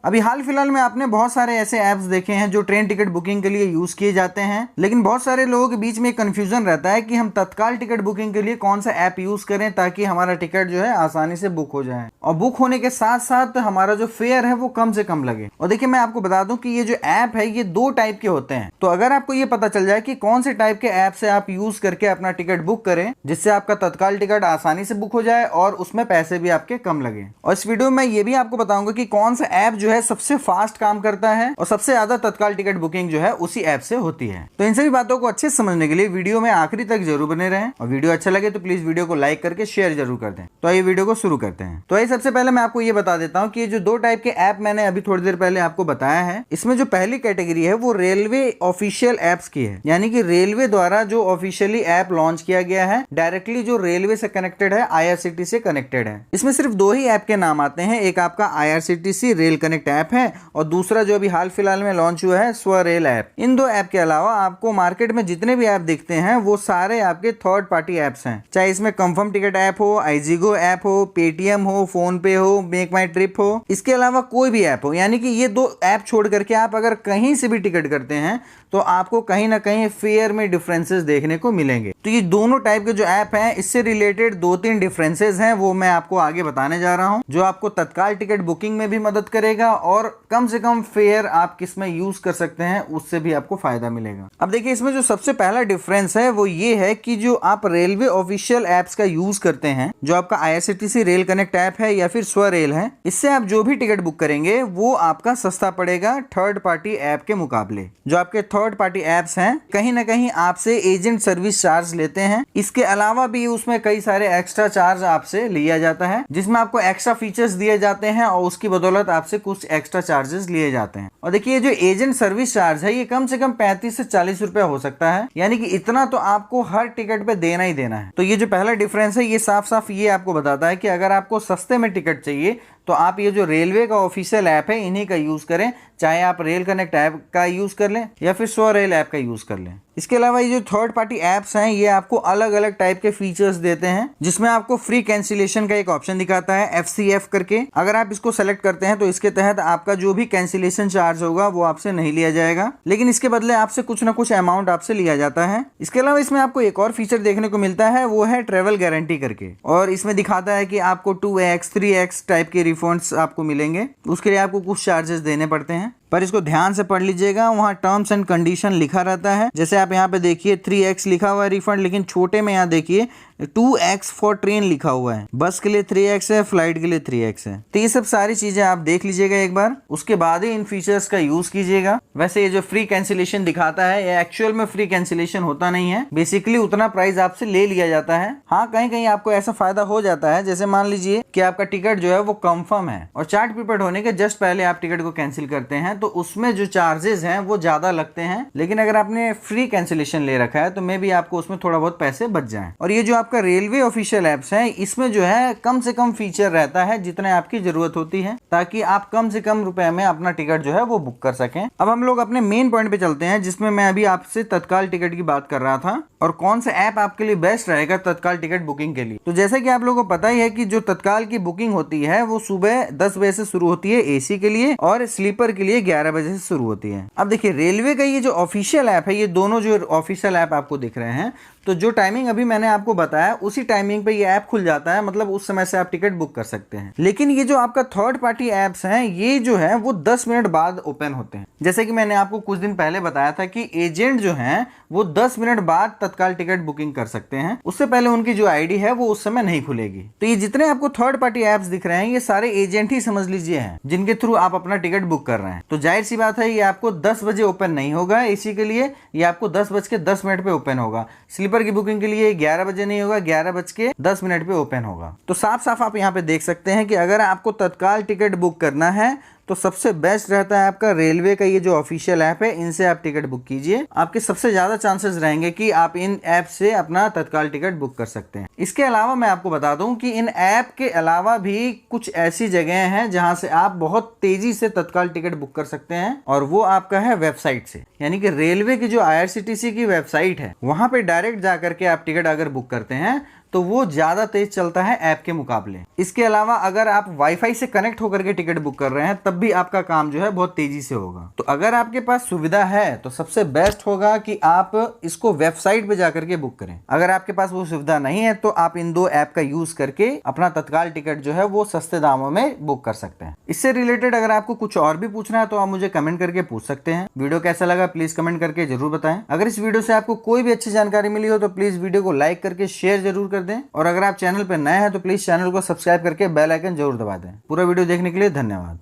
अभी हाल फिलहाल में आपने बहुत सारे ऐसे ऐप्स देखे हैं जो ट्रेन टिकट बुकिंग के लिए यूज किए जाते हैं, लेकिन बहुत सारे लोगों के बीच में कंफ्यूजन रहता है कि हम तत्काल टिकट बुकिंग के लिए कौन सा ऐप यूज करें ताकि हमारा टिकट जो है आसानी से बुक हो जाए और बुक होने के साथ साथ हमारा जो फेयर है वो कम से कम लगे। और देखिए मैं आपको बता दूं कि ये जो ऐप है ये 2 टाइप के होते हैं। तो अगर आपको ये पता चल जाए कि कौन से टाइप के ऐप से आप यूज करके अपना टिकट बुक करें जिससे आपका तत्काल टिकट आसानी से बुक हो जाए और उसमें पैसे भी आपके कम लगे, और इस वीडियो में ये भी आपको बताऊंगा कि कौन सा ऐप जो है सबसे फास्ट काम करता है और सबसे ज्यादा तत्काल टिकट बुकिंग जो है उसी ऐप से होती है। तो इन सभी बातों को अच्छे से समझने के लिए वीडियो में आखिरी तक जरूर बने रहें, और वीडियो अच्छा लगे तो प्लीज वीडियो को लाइक करके शेयर जरूर कर दें। तो आइए वीडियो को शुरू करते हैं। तो आइए सबसे पहले मैं आपको ये बता देता हूँ कि ये जो 2 टाइप के ऐप मैंने अभी थोड़ी देर पहले आपको बताया है, इसमें जो पहली कैटेगरी है वो रेलवे ऑफिशियल एप्स की है, यानी कि रेलवे द्वारा जो ऑफिशियली ऐप लॉन्च किया गया है, डायरेक्टली जो रेलवे से कनेक्टेड है, IRCTC से कनेक्टेड है। इसमें सिर्फ 2 ही ऐप के नाम आते हैं, एक आपका IRCTC रेल कनेक्ट ऐप है और दूसरा जो अभी हाल फिलहाल में लॉन्च हुआ है स्वरेल ऐप। इन 2 ऐप के अलावा आपको मार्केट में जितने भी ऐप दिखते हैं वो सारे आपके थर्ड पार्टी ऐप्स हैं, चाहे इसमें कंफर्म टिकट ऐप हो, आईजीगो ऐप हो, पेटीएम हो, फोन पे हो, मेक माई ट्रिप हो, इसके अलावा कोई भी ऐप हो। यानी कि ये 2 ऐप छोड़ करके आप अगर कहीं से भी टिकट करते हैं तो आपको कहीं ना कहीं फेयर में डिफरेंसेस देखने को मिलेंगे। तो ये दोनों टाइप के जो ऐप हैं इससे रिलेटेड 2-3 डिफरेंसेस हैं, वो मैं आपको आगे बताने जा रहा हूं, जो आपको तत्काल टिकट बुकिंग में भी मदद करेगा और कम से कम फेयर आप किस में यूज कर सकते हैं उससे भी आपको फायदा मिलेगा। अब देखिए इसमें जो सबसे पहला डिफरेंस है वो ये है कि जो आप रेलवे ऑफिशियल एप्स का यूज करते हैं, जो आपका IRCTC रेल कनेक्ट ऐप है या फिर स्वरेल है, इससे आप जो भी टिकट बुक करेंगे वो आपका सस्ता पड़ेगा थर्ड पार्टी ऐप के मुकाबले। जो आपके थर्ड पार्टी एप्स हैं कहीं ना कहीं आपसे एजेंट सर्विस चार्ज लेते हैं, इसके अलावा भी उसमें कई सारे एक्स्ट्रा चार्ज आपसे लिया जाता है जिसमें आपको एक्स्ट्रा फीचर्स दिए जाते हैं और उसकी बदौलत आपसे कुछ एक्स्ट्रा चार्जेस लिए जाते हैं। और देखिए जो एजेंट सर्विस चार्ज है ये कम से कम 35 से 40 रुपए हो सकता है, यानी कि इतना तो आपको हर टिकट पे देना ही देना है। तो ये जो पहला डिफरेंस है ये साफ साफ ये आपको बताता है कि अगर आपको सस्ते में टिकट चाहिए तो आप ये जो रेलवे का ऑफिशियल ऐप है इन्हीं का यूज करें, चाहे आप रेल कनेक्ट ऐप का यूज कर लें या फिर स्वरेल ऐप का यूज कर लें। इसके अलावा ये जो थर्ड पार्टी ऐप्स हैं ये आपको अलग अलग टाइप के फीचर्स देते हैं, जिसमें आपको फ्री कैंसिलेशन का एक ऑप्शन दिखाता है FCF करके। अगर आप इसको सेलेक्ट करते हैं तो इसके तहत आपका जो भी कैंसिलेशन चार्ज होगा वो आपसे नहीं लिया जाएगा, लेकिन इसके बदले आपसे कुछ ना कुछ अमाउंट आपसे लिया जाता है। इसके अलावा इसमें आपको एक और फीचर देखने को मिलता है, वो है ट्रेवल गारंटी करके, और इसमें दिखाता है कि आपको 2x 3x टाइप के रिफंड्स आपको मिलेंगे। उसके लिए आपको कुछ चार्जेस देने पड़ते हैं, पर इसको ध्यान से पढ़ लीजिएगा, वहाँ टर्म्स एंड कंडीशन लिखा रहता है। जैसे आप यहाँ पे देखिए 3x लिखा हुआ है रिफंड, लेकिन छोटे में यहाँ देखिए 2x फॉर ट्रेन लिखा हुआ है। बस के लिए 3x है, फ्लाइट के लिए 3x है। तो ये सब सारी चीजें आप देख लीजिएगा एक बार, उसके बाद ही इन फीचर्स का यूज कीजिएगा। वैसे ये जो फ्री कैंसिलेशन दिखाता है ये एक्चुअल में फ्री कैंसिलेशन होता नहीं है, बेसिकली उतना प्राइस आपसे ले लिया जाता है। हाँ कहीं कहीं आपको ऐसा फायदा हो जाता है, जैसे मान लीजिए कि आपका टिकट जो है वो कंफर्म है और चार्ट प्रीपेड होने के जस्ट पहले आप टिकट को कैंसिल करते हैं तो उसमें जो चार्जेस हैं वो ज्यादा लगते हैं, लेकिन अगर आपने फ्री कैंसिलेशन ले रखा है तो मे भी आपको उसमें थोड़ा बहुत पैसे बच जाएं। और ये जो आपका रेलवे ऑफिशियल एप्स है इसमें जो है कम से कम फीचर रहता है जितने आपकी जरूरत होती है, ताकि आप कम से कम रुपए में अपना टिकट जो है वो बुक कर सकें। अब हम लोग अपने मेन पॉइंट पे चलते हैं, जिसमें मैं अभी आपसे तत्काल टिकट की बात कर रहा था और कौन सा ऐप आपके लिए बेस्ट रहेगा तत्काल टिकट बुकिंग के लिए। तो जैसा कि आप लोगों को पता ही है कि जो तत्काल की बुकिंग होती है वो सुबह 10 बजे से शुरू होती है AC के लिए, और स्लीपर के लिए 11 बजे से शुरू होती है। अब देखिए रेलवे का ये जो ऑफिशियल ऐप है, ये दोनों जो ऑफिशियल ऐप आपको दिख रहे हैं, तो जो टाइमिंग अभी मैंने आपको बताया उसी टाइमिंग पे ये ऐप खुल जाता है, मतलब उस समय से आप टिकट बुक कर सकते हैं। लेकिन ये जो आपका थर्ड पार्टी ऐप्स हैं ये जो है वो 10 मिनट बाद ओपन होते हैं। जैसे कि मैंने आपको कुछ दिन पहले बताया था कि एजेंट जो हैं वो 10 मिनट बाद तत्काल टिकट बुकिंग कर सकते हैं, उससे पहले उनकी जो ID है वो उस समय नहीं खुलेगी। तो ये जितने आपको थर्ड पार्टी ऐप्स दिख रहे हैं ये सारे एजेंट ही समझ लीजिए हैं, जिनके थ्रू आप अपना टिकट बुक कर रहे हैं। तो जाहिर सी बात है ये आपको 10 बजे ओपन नहीं होगा AC के लिए, ये आपको 10:10 पे ओपन होगा। स्लीपर की बुकिंग के लिए 11 बजे नहीं होगा, 11:10 पे ओपन होगा। तो साफ साफ आप यहाँ पे देख सकते हैं कि अगर आपको तत्काल टिकट बुक करना है तो सबसे बेस्ट रहता है आपका रेलवे का ये जो ऑफिशियल ऐप है, इनसे आप टिकट बुक कीजिए। आपके सबसे ज्यादा चांसेस रहेंगे कि आप इन ऐप से अपना तत्काल टिकट बुक कर सकते हैं। इसके अलावा मैं आपको बता दूं कि इन ऐप के अलावा भी कुछ ऐसी जगह हैं जहां से आप बहुत तेजी से तत्काल टिकट बुक कर सकते हैं, और वो आपका है वेबसाइट से। यानी कि रेलवे की जो IRCTC की वेबसाइट है वहां पे डायरेक्ट जाकर के आप टिकट अगर बुक करते हैं तो वो ज्यादा तेज चलता है ऐप के मुकाबले। इसके अलावा अगर आप वाईफाई से कनेक्ट होकर के टिकट बुक कर रहे हैं तब भी आपका काम जो है बहुत तेजी से होगा। तो अगर आपके पास सुविधा है तो सबसे बेस्ट होगा कि आप इसको वेबसाइट पे जाकर के बुक करें। अगर आपके पास वो सुविधा नहीं है तो आप इन दो ऐप का यूज करके अपना तत्काल टिकट जो है वो सस्ते दामों में बुक कर सकते हैं। इससे रिलेटेड अगर आपको कुछ और भी पूछना है तो आप मुझे कमेंट करके पूछ सकते हैं। वीडियो कैसा लगा प्लीज कमेंट करके जरूर बताएं। अगर इस वीडियो से आपको कोई भी अच्छी जानकारी मिली हो तो प्लीज वीडियो को लाइक करके शेयर जरूर कर दें, और अगर आप चैनल पर नए हैं तो प्लीज चैनल को सब्सक्राइब करके बेल आइकन जरूर दबा दें। पूरा वीडियो देखने के लिए धन्यवाद।